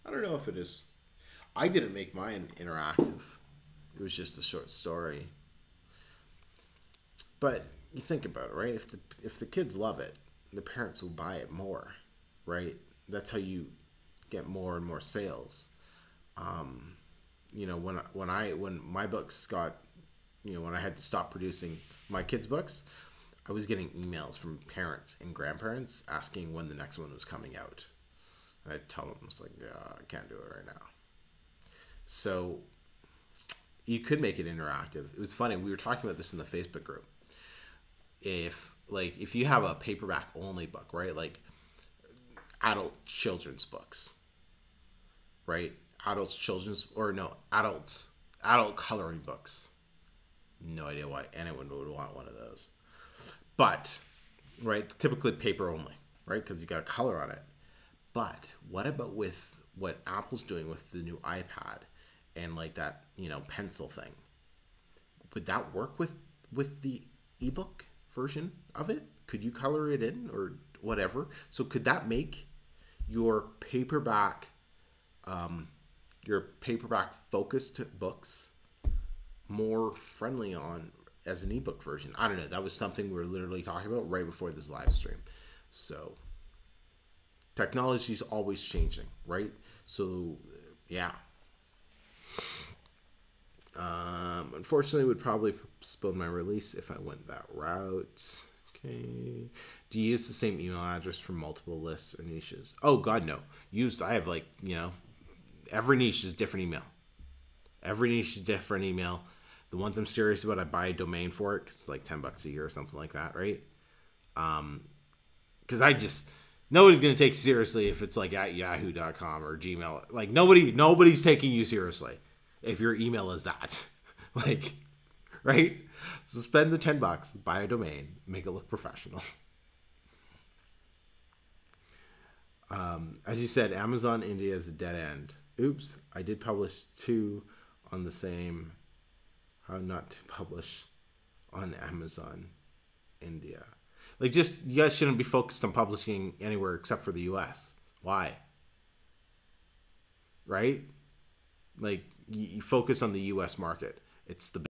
I don't know if it is. I didn't make mine interactive. It was just a short story. But you think about it, right? If the kids love it, the parents will buy it more, right? That's how you get more and more sales. You know, when my books got, you know, when I had to stop producing my kids' books, I was getting emails from parents and grandparents asking when the next one was coming out. And I'd tell them, I was like, yeah, I can't do it right now. So you could make it interactive. It was funny. We were talking about this in the Facebook group. If you have a paperback only book, right? Like adult children's books, right? Adult coloring books. No idea why anyone would want one of those. But, right, typically paper only, right? Because you got a color on it. But what about with what Apple's doing with the new iPad and like that, you know, pencil thing? Would that work with the ebook version of it? Could you color it in or whatever? So could that make your paperback focused books more friendly on as an ebook version? I don't know. That was something we were literally talking about right before this live stream. So technology is always changing, right? So yeah. Unfortunately, would probably postpone my release if I went that route. Okay. Do you use the same email address for multiple lists or niches? Oh God, no. I have like, you know, every niche is different email. Every niche is different email. The ones I'm serious about, I buy a domain for it. 'Cause it's like $10 a year or something like that, right? Because nobody's going to take you seriously if it's like at yahoo.com or Gmail. Like nobody's taking you seriously if your email is that. Like, right? So spend the $10, buy a domain, make it look professional. As you said, Amazon India is a dead end. Oops, I did publish 2 on the same. How not to publish on Amazon India. Like, just, you guys shouldn't be focused on publishing anywhere except for the US. Why? Right? Like, you focus on the US market. It's the